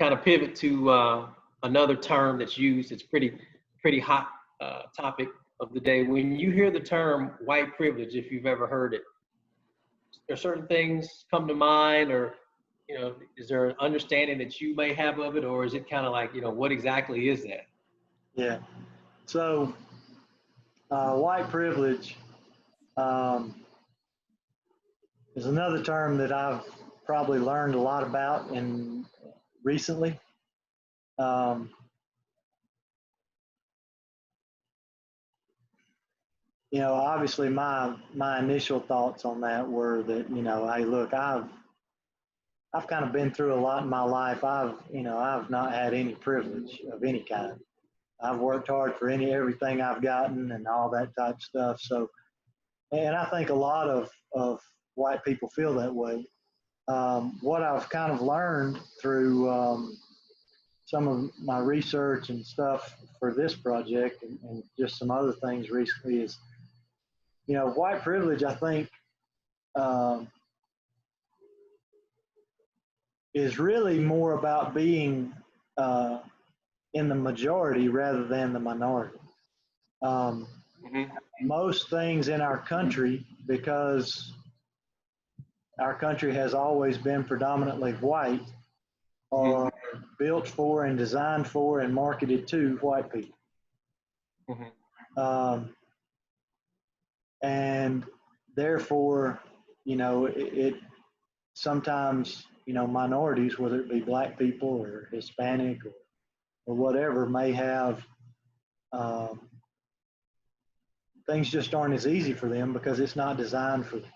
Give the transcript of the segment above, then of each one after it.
kind of pivot to another term that's used. It's pretty hot topic of the day. When you hear the term white privilege, if you've ever heard it, there certain things come to mind, or is there an understanding that you may have of it, or is it kind of like, what exactly is that? Yeah. So, white privilege is another term that I've probably learned a lot about in recently. Obviously my initial thoughts on that were that, hey, look, I've kind of been through a lot in my life. I've not had any privilege of any kind. I've worked hard for everything I've gotten and all that type of stuff. So, and I think a lot of white people feel that way. What I've kind of learned through some of my research and stuff for this project and just some other things recently is, white privilege, I think, is really more about being in the majority rather than the minority. Most things in our country, because our country has always been predominantly white, are built for and designed for and marketed to white people. And therefore, it sometimes, minorities, whether it be black people or Hispanic or whatever, may have things just aren't as easy for them because it's not designed for them.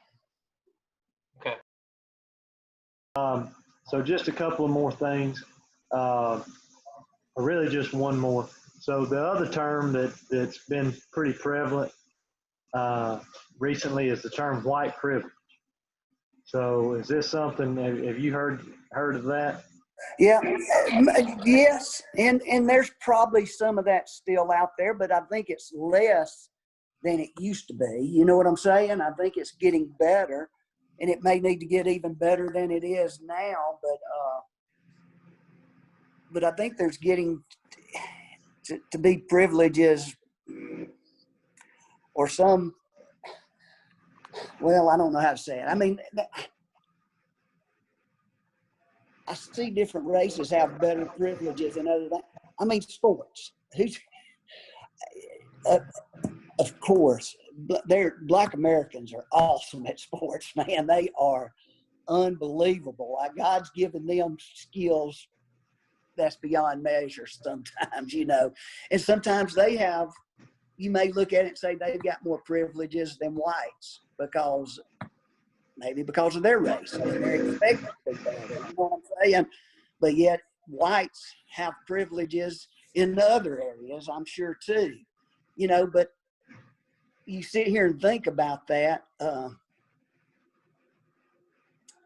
Okay. So just a couple of more things, or really just one more. So the other term that's been pretty prevalent recently is the term white privilege. So is this something, have you heard of that? Yeah, yes, and there's probably some of that still out there, but I think it's less than it used to be. You know what I'm saying? I think it's getting better, and it may need to get even better than it is now, but I think there's getting to be privileges or some, well, I don't know how to say it. I mean, I see different races have better privileges than other things. I mean, sports. Of course, Black Americans are awesome at sports, man. They are unbelievable. God's given them skills that's beyond measure sometimes, And sometimes they have, you may look at it and say they've got more privileges than whites because of their race. I mean, they're expected to be better, you know what I'm saying? But yet whites have privileges in other areas, I'm sure too. But you sit here and think about that.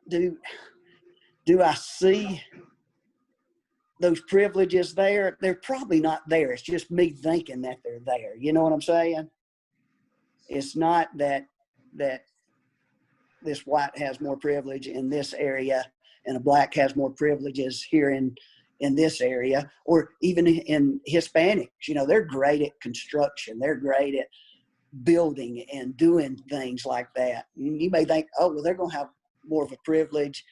Do I see those privileges there? They're probably not there. It's just me thinking that they're there. You know what I'm saying? It's not that this white has more privilege in this area and a black has more privileges here in this area, or even in Hispanics. They're great at construction. They're great at building and doing things like that. And you may think, oh, well, they're going to have more of a privilege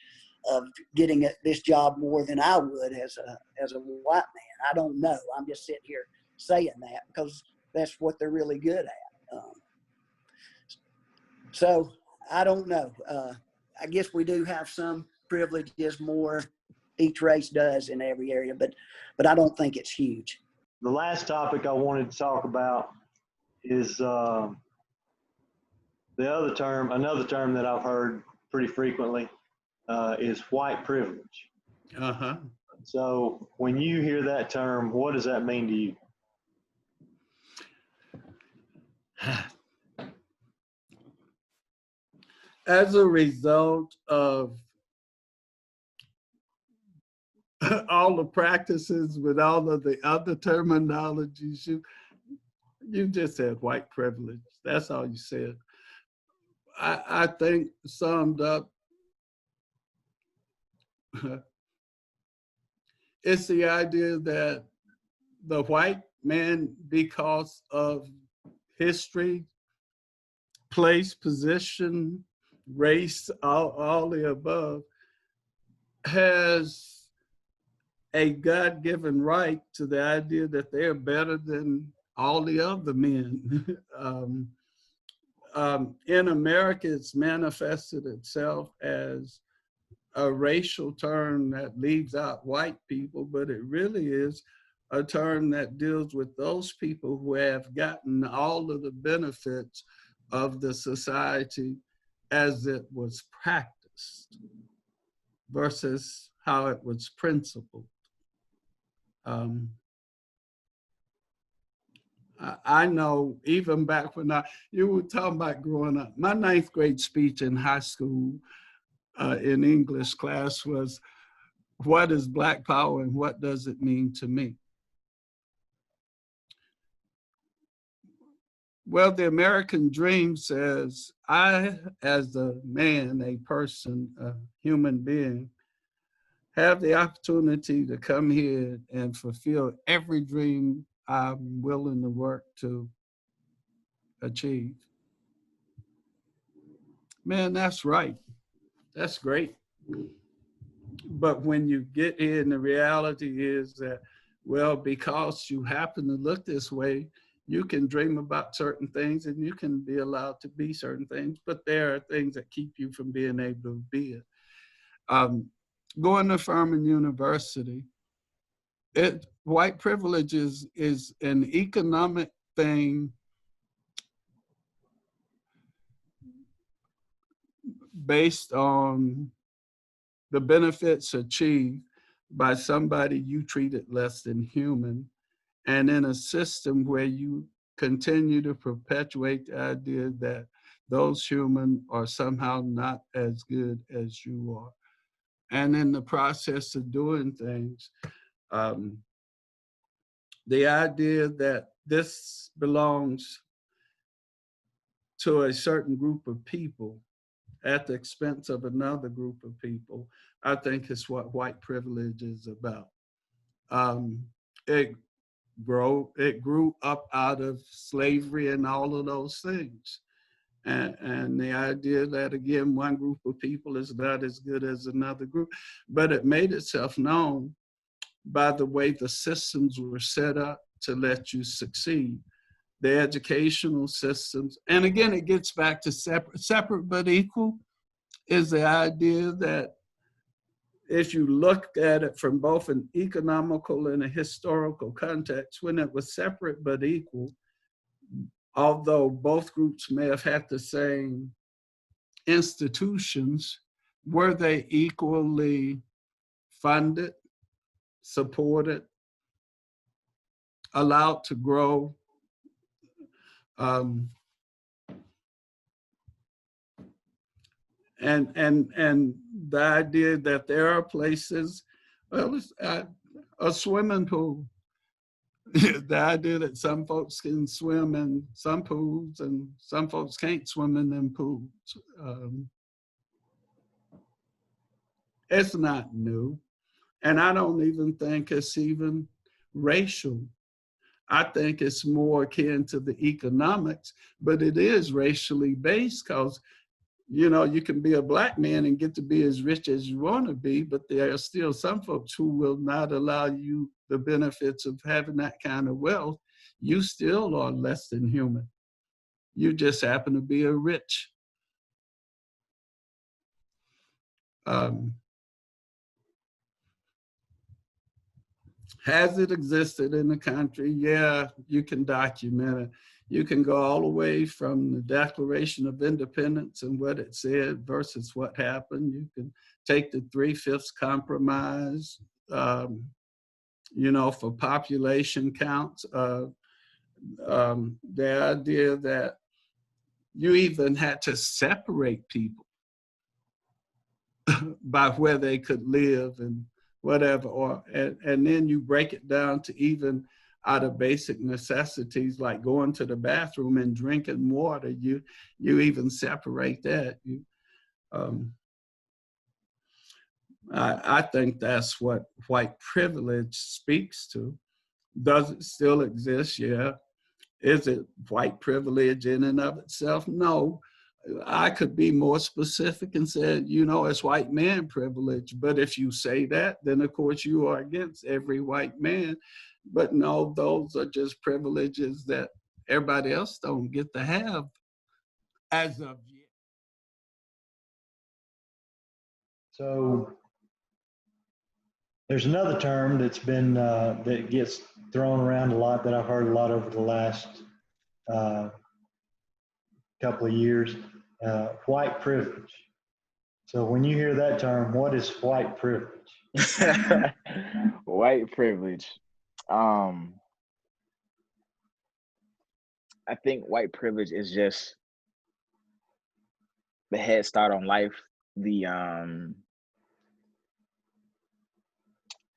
of getting this job more than I would as a white man. I don't know. I'm just sitting here saying that because that's what they're really good at. So I don't know. I guess we do have some privileges more. Each race does in every area, but I don't think it's huge. The last topic I wanted to talk about is another term that I've heard pretty frequently is white privilege. So when you hear that term, what does that mean to you? As a result of all the practices with all of the other terminologies, you just said white privilege. That's all you said. I think summed up, it's the idea that the white man, because of history, place, position, race, all the above, has a God-given right to the idea that they're better than all the other men. In America, it's manifested itself as a racial term that leaves out white people, but it really is a term that deals with those people who have gotten all of the benefits of the society as it was practiced versus how it was principled. I know even back when you were talking about growing up, my 9th grade speech in high school in English class was, what is Black power and what does it mean to me? Well, the American dream says, I, as a man, a person, a human being, have the opportunity to come here and fulfill every dream I'm willing to work to achieve. Man, that's right. That's great. But when you get here and the reality is that, well, because you happen to look this way, you can dream about certain things and you can be allowed to be certain things, but there are things that keep you from being able to be it. Going to Furman University, white privilege is an economic thing based on the benefits achieved by somebody you treated less than human, and in a system where you continue to perpetuate the idea that those human are somehow not as good as you are. And in the process of doing things, the idea that this belongs to a certain group of people at the expense of another group of people, I think is what white privilege is about. It grew up out of slavery and all of those things. And the idea that, again, one group of people is not as good as another group, but it made itself known by the way the systems were set up to let you succeed. The educational systems, and again, it gets back to separate but equal, is the idea that if you look at it from both an economical and a historical context, when it was separate but equal, although both groups may have had the same institutions, were they equally funded, supported, allowed to grow? And the idea that there are places, well, a swimming pool, the idea that some folks can swim in some pools and some folks can't swim in them pools. It's not new. And I don't even think it's even racial. I think it's more akin to the economics, but it is racially based because, you know, you can be a Black man and get to be as rich as you want to be, but there are still some folks who will not allow you the benefits of having that kind of wealth. You still are less than human. You just happen to be a rich. Has it existed in the country? Yeah, you can document it. You can go all the way from the Declaration of Independence and what it said versus what happened. You can take the 3/5 compromise, you know, for population counts. The idea that you even had to separate people by where they could live and whatever, and then you break it down to even out of basic necessities like going to the bathroom and drinking water. You even separate that. I think that's what white privilege speaks to. Does it still exist? Yeah. Is it white privilege in and of itself? No. I could be more specific and say, it's white man privilege. But if you say that, then of course you are against every white man. But no, those are just privileges that everybody else don't get to have as of yet. So there's another term that's been that gets thrown around a lot that I've heard a lot over the last uh, couple of years, white privilege. So when you hear that term, what is white privilege? White privilege. I think white privilege is just the head start on life, the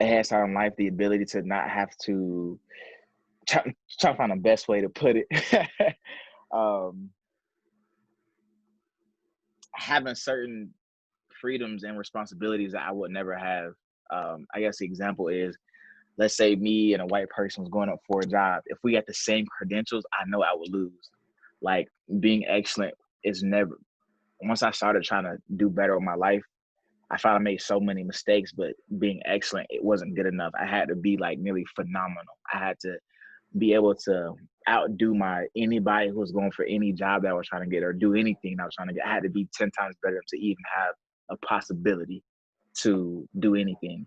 the ability to not have to try to find the best way to put it. Having certain freedoms and responsibilities that I would never have. I guess the example is, let's say me and a white person was going up for a job. If we got the same credentials, I know I would lose. Like, being excellent is never, once I started trying to do better with my life, I found I made so many mistakes, but being excellent, it wasn't good enough. I had to be like nearly phenomenal. I had to be able to outdo anybody who was going for any job that I was trying to get, or do anything that I was trying to get. I had to be 10 times better to even have a possibility to do anything.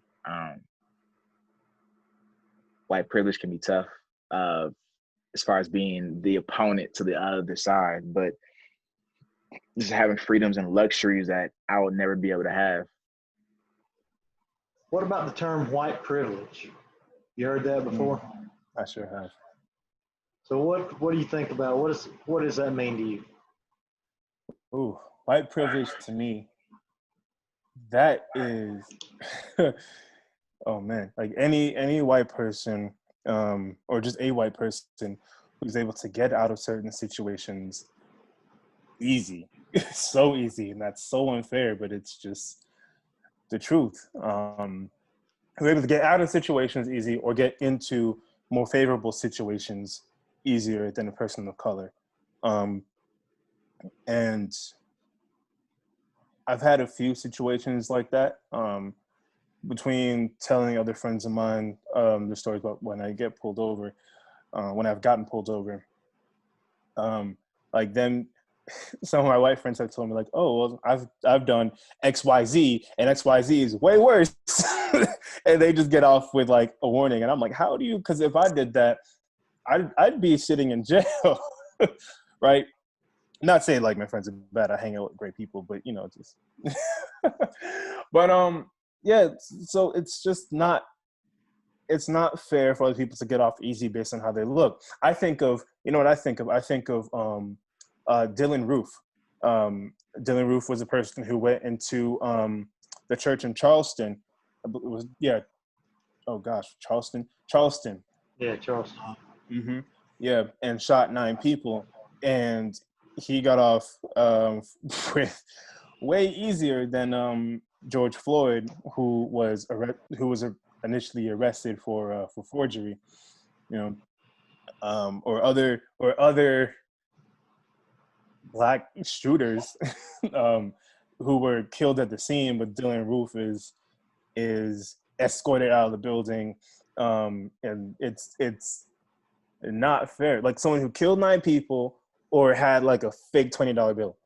White privilege can be tough as far as being the opponent to the other side, but just having freedoms and luxuries that I would never be able to have. What about the term white privilege? You heard that before? I sure have. So what do you think about what does that mean to you? Ooh, white privilege to me, that is, oh man, like any white person, or just a white person who's able to get out of certain situations easy. It's so easy, and that's so unfair, but it's just the truth. Who's able to get out of situations easy or get into more favorable situations easier than a person of color. And I've had a few situations like that, between telling other friends of mine the stories about when I get pulled over, when I've gotten pulled over. Like then some of my white friends have told me like, oh, well, I've done XYZ and XYZ is way worse. And they just get off with like a warning. And I'm like, how do you, because if I did that, I'd be sitting in jail, right? Not saying like my friends are bad. I hang out with great people, but just, but yeah. So it's just not, it's not fair for other people to get off easy based on how they look. I think of, what I think of? I think of Dylan Roof. Dylan Roof was a person who went into the church in Charleston. It was, yeah. Oh gosh, Charleston. Yeah, Charleston. Mm-hmm. Yeah, and shot 9 people, and he got off with way easier than George Floyd, who was initially arrested for forgery, or other Black shooters who were killed at the scene. But Dylan Roof is escorted out of the building, and it's not fair. Like someone who killed 9 people or had like a fake $20 bill.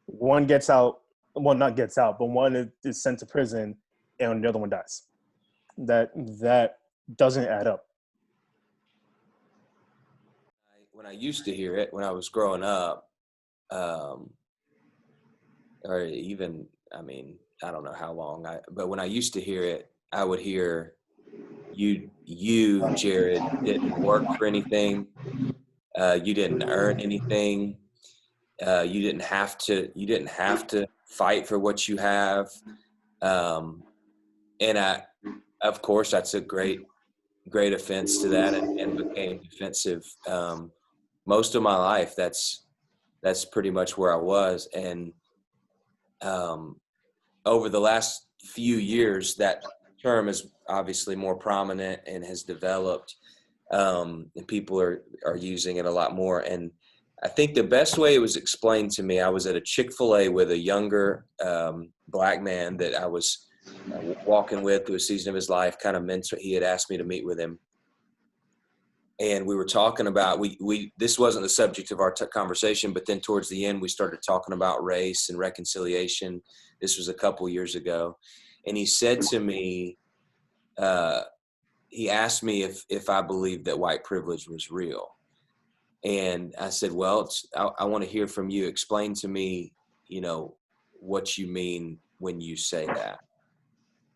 One gets out, well, not gets out, but one is sent to prison and the other one dies. That doesn't add up. When I used to hear it, when I was growing up, or even, I don't know how long, but when I used to hear it, I would hear, you, Jared, didn't work for anything. You didn't earn anything. You didn't have to fight for what you have. And of course, that's a great offense to that, and became defensive. Most of my life, that's pretty much where I was. And over the last few years, that term is obviously more prominent and has developed, and people are using it a lot more. And I think the best way it was explained to me, I was at a Chick-fil-A with a younger black man that I was walking with through a season of his life, kind of mentor. He had asked me to meet with him. And we were talking about, this wasn't the subject of our conversation, but then towards the end, we started talking about race and reconciliation. This was a couple years ago. And he said to me, he asked me if I believed that white privilege was real. And I said, well, I want to hear from you. Explain to me, what you mean when you say that.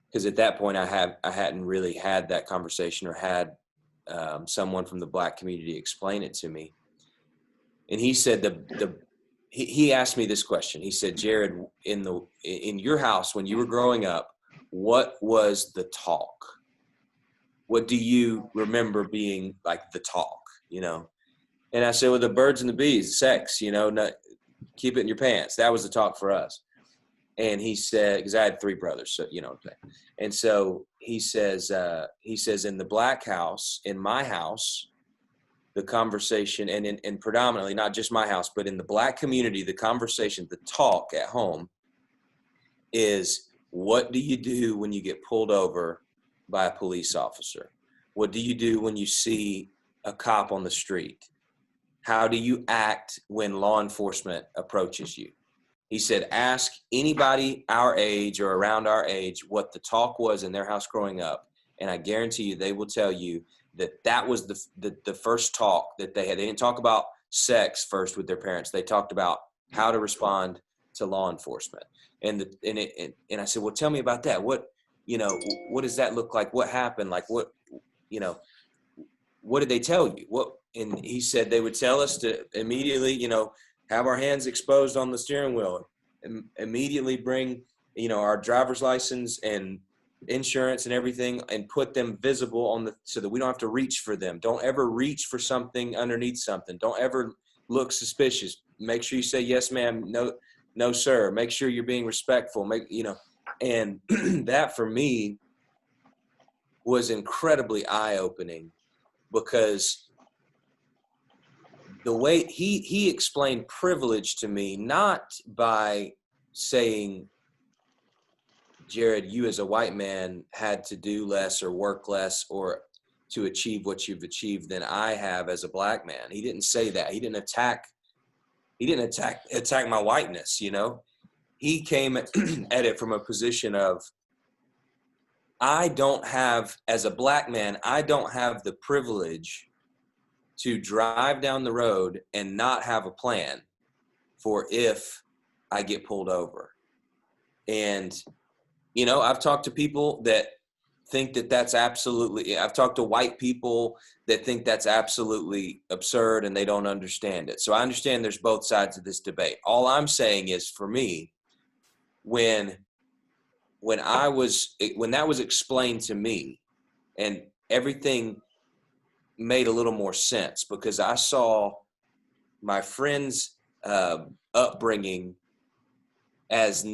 Because at that point, I hadn't really had that conversation or had someone from the black community explain it to me. And he said he asked me this question. He said, Jared, in your house when you were growing up, what was the talk? What do you remember being like the talk? And I said, well, the birds and the bees, sex, keep it in your pants. That was the talk for us. And he said, because I had 3 brothers, so and so he says, in the black house, in my house, the conversation, and predominantly not just my house, but in the black community, the conversation, the talk at home is, what do you do when you get pulled over by a police officer? What do you do when you see a cop on the street? How do you act when law enforcement approaches you? He said, ask anybody our age or around our age what the talk was in their house growing up, and I guarantee you they will tell you that was the first talk that they had. They didn't talk about sex first with their parents. They talked about how to respond to law enforcement. And I said, well, tell me about that. What does that look like? What happened? Like what did they tell you? And he said they would tell us to immediately, have our hands exposed on the steering wheel, and immediately bring, our driver's license and insurance and everything, and put them visible so that we don't have to reach for them. Don't ever reach for something underneath something. Don't ever look suspicious. Make sure you say, yes, ma'am. No, sir. Make sure you're being respectful. And that for me was incredibly eye-opening, because the way he explained privilege to me, not by saying, Jared, you as a white man had to do less or work less or to achieve what you've achieved than I have as a black man. He didn't say that. He didn't attack my whiteness, He came at it from a position of, as a black man, I don't have the privilege to drive down the road and not have a plan for if I get pulled over. And, I've talked to people that think that that's absolutely, I've talked to white people that think that's absolutely absurd and they don't understand it. So I understand there's both sides of this debate. All I'm saying is, for me, when that was explained to me, and everything made a little more sense, because I saw my friend's upbringing as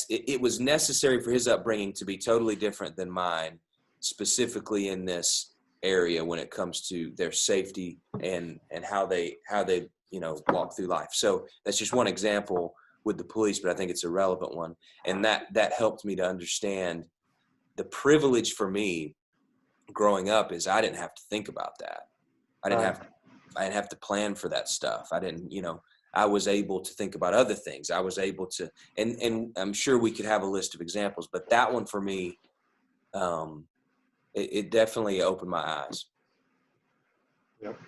it was necessary for his upbringing to be totally different than mine, specifically in this area when it comes to their safety and how they walk through life. So that's just one example with the police, but I think it's a relevant one. And that helped me to understand the privilege for me growing up is I didn't have to think about that. I didn't have to plan for that stuff. I was able to think about other things. I was able to, and I'm sure we could have a list of examples, but that one for me, it definitely opened my eyes. Yep,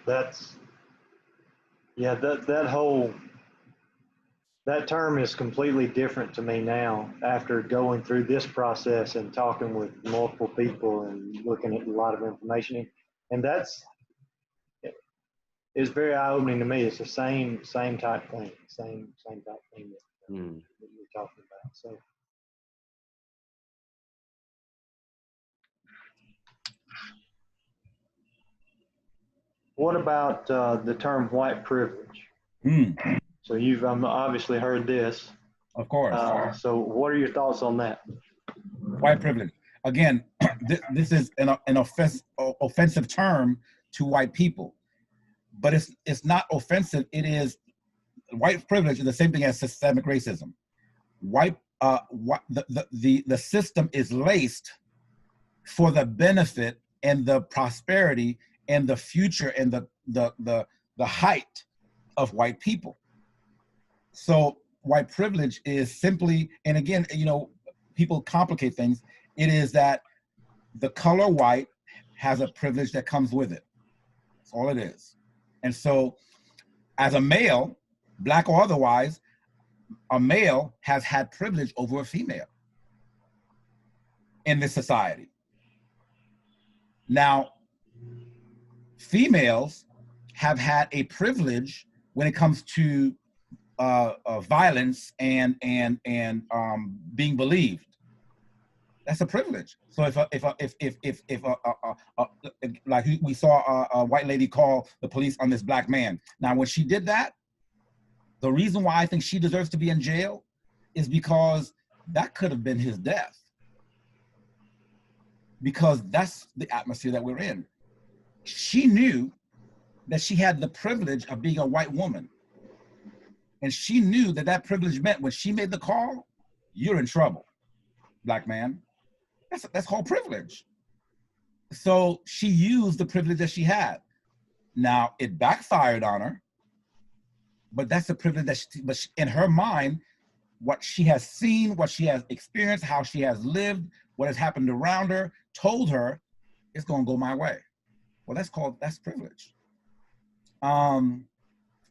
that term is completely different to me now after going through this process and talking with multiple people and looking at a lot of information. And it's very eye-opening to me. It's the same type thing, same type thing that we're talking about. So. What about the term white privilege? So you've obviously heard this. Of course. So what are your thoughts on that? White privilege. Again, this is an offensive term to white people, but it's not offensive. It is white privilege is the same thing as systemic racism. The system is laced for the benefit and the prosperity and the future and the height of white people. So white privilege is simply, and again, you know, people complicate things. It is that the color white has a privilege that comes with it. That's all it is. And so as a male, black or otherwise, a male has had privilege over a female in this society. Now, females have had a privilege when it comes to violence and being believed. That's a privilege. So if like we saw a white lady call the police on this black man. Now, when she did that, the reason why I think she deserves to be in jail is because that could have been his death. Because that's the atmosphere that we're in. She knew that she had the privilege of being a white woman. And she knew that that privilege meant when she made the call, you're in trouble, black man. That's called privilege. So she used the privilege that she had. Now, it backfired on her, but that's the privilege that in her mind, what she has seen, what she has experienced, how she has lived, what has happened around her, told her it's gonna go my way. Well, that's privilege. And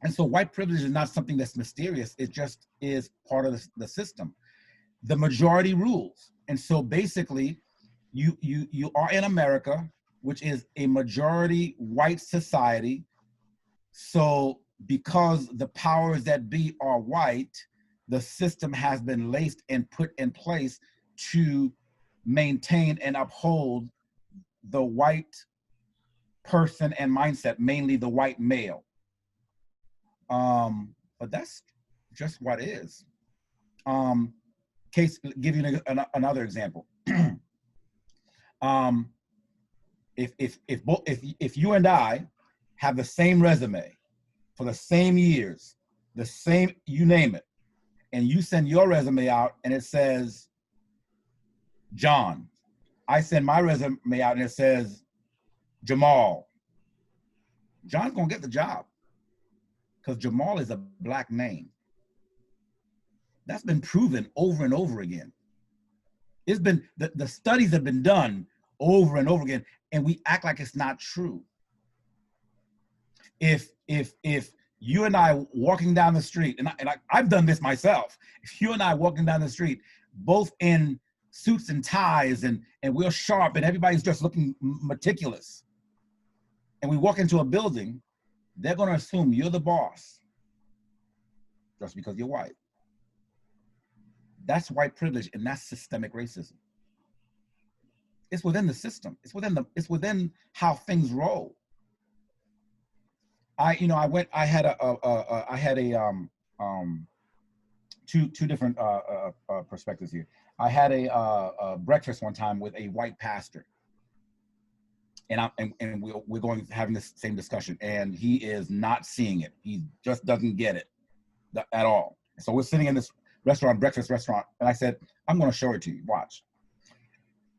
so white privilege is not something that's mysterious. It just is part of the system. The majority rules. And so basically, you are in America, which is a majority white society. So because the powers that be are white, the system has been laced and put in place to maintain and uphold the white person and mindset, mainly the white male. But that's just what it is. Give you another example. If you and I have the same resume for the same years, the same, you name it, and you send your resume out and it says John, I send my resume out and it says Jamal, John's gonna get the job because Jamal is a black name. That's been proven over and over again. It's been, the studies have been done over and over again, and we act like it's not true. If you and I walking down the street, and I've done this myself, if you and I walking down the street, both in suits and ties, and we're sharp, and everybody's just looking meticulous, and we walk into a building, they're gonna assume you're the boss just because you're white. That's white privilege, and that's systemic racism. It's within the system. It's within how things roll. I had two different perspectives here. I had a breakfast one time with a white pastor, and we're going having this same discussion, and he is not seeing it. He just doesn't get it at all. So we're sitting in this breakfast restaurant, and I said, I'm going to show it to you. Watch.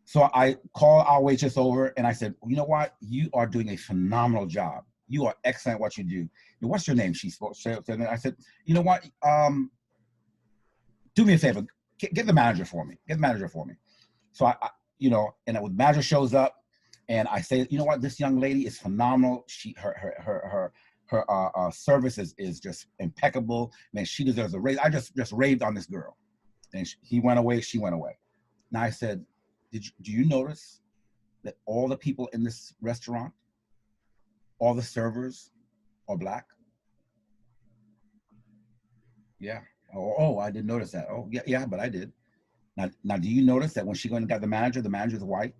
So I called our waitress over, and I said, you know what? You are doing a phenomenal job. You are excellent at what you do. And what's your name? She said, and I said, you know what? Do me a favor. Get the manager for me. Get the manager for me. So and the manager shows up, and I say, you know what? This young lady is phenomenal. Her service is just impeccable. Man, she deserves a raise. I just raved on this girl, and he went away. She went away. Now I said, do you notice that all the people in this restaurant, all the servers are black? Yeah. Oh, I didn't notice that. Oh, yeah, but I did. Now, do you notice that when she went and got the manager's white?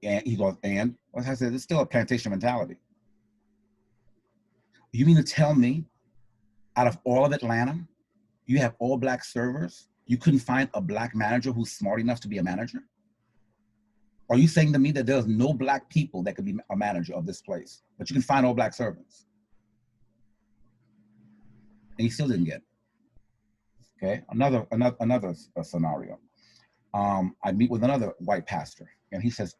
And he goes, and well, I said, it's still a plantation mentality. You mean to tell me, out of all of Atlanta, you have all black servers? you couldn't find a black manager who's smart enough to be a manager? Are you saying to me that there's no black people that could be a manager of this place, but you can find all black servants? And he still didn't get it. Okay, another scenario. I meet with another white pastor, and he says,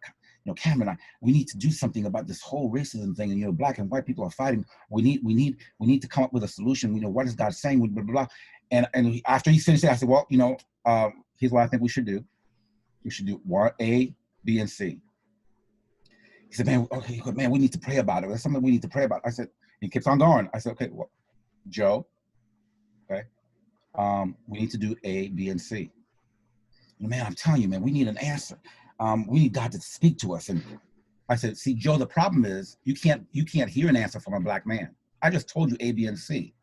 you know, Cameron, we need to do something about this whole racism thing, and you know, black and white people are fighting. We need to come up with a solution. You know, what is God saying? Blah, blah, blah. And after he finished it, I said, well, you know, here's what I think we should do. We should do A, B, and C. He said, man, okay, man, we need to pray about it. That's something we need to pray about. I said, he keeps on going. I said, okay, well, Joe, okay, we need to do A, B, and C. And man, I'm telling you, man, we need an answer. We need God to speak to us. And I said, see, Joe, the problem is you can't hear an answer from a black man. I just told you A, B, and C,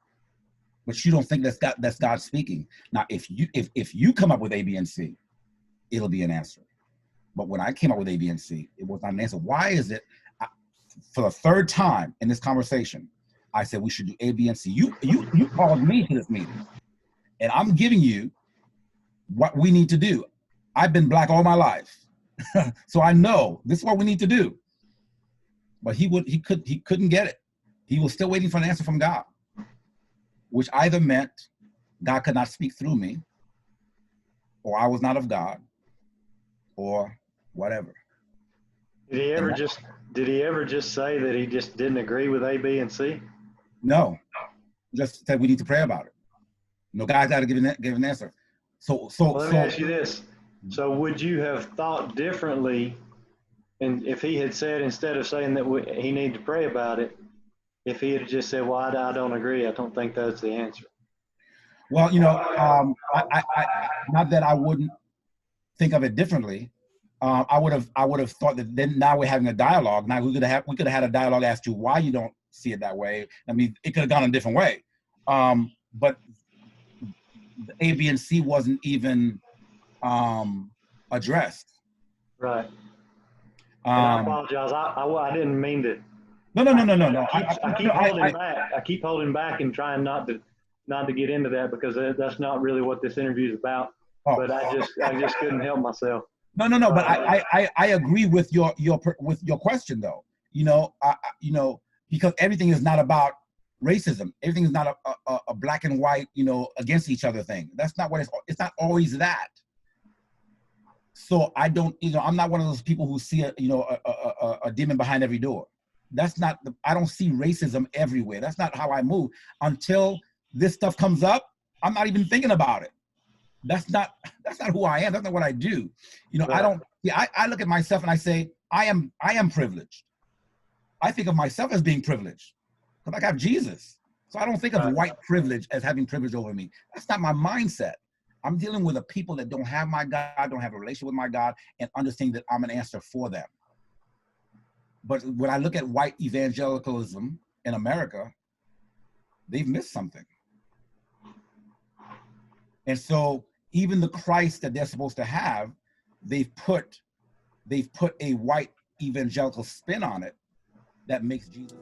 but you don't think that's God speaking. Now, if you come up with A, B, and C, it'll be an answer. But when I came up with A, B, and C, it was not an answer. Why is it? For the third time in this conversation, I said we should do A, B, and C. You called me to this meeting, and I'm giving you what we need to do. I've been black all my life, so I know this is what we need to do. But he couldn't get it. He was still waiting for an answer from God, which either meant God could not speak through me, or I was not of God, or whatever. Did he ever just say that he just didn't agree with A, B, and C? No, just said we need to pray about it. No, God's got to give an answer. So let me ask you this. So would you have thought differently, and if he had said, instead of saying that he needed to pray about it, if he had just said, well, I don't agree, I don't think that's the answer? Well, you know, I not that I wouldn't think of it differently. I would have thought that then now we're having a dialogue. Now we could have had a dialogue as to why you don't see it that way. I mean, it could have gone a different way. But the A, B, and C wasn't even addressed. Right. And I apologize. I didn't mean to. No. I keep holding back and trying not to get into that, because that's not really what this interview is about. But I just couldn't help myself. No. But I agree with your question though. You know, because everything is not about racism. Everything is not a black and white, you know, against each other thing. That's not what it's not always that. So I don't, you know, I'm not one of those people who see a demon behind every door. That's not I don't see racism everywhere. That's not how I move. Until this stuff comes up, I'm not even thinking about it. That's not who I am. That's not what I do. You know, right. I look at myself and I say, I am privileged. I think of myself as being privileged because I got Jesus. So I don't think of white privilege as having privilege over me. That's not my mindset. I'm dealing with a people that don't have my God, don't have a relationship with my God, and understanding that I'm an answer for them. But when I look at white evangelicalism in America, they've missed something. And so even the Christ that they're supposed to have, they've put a white evangelical spin on it that makes Jesus.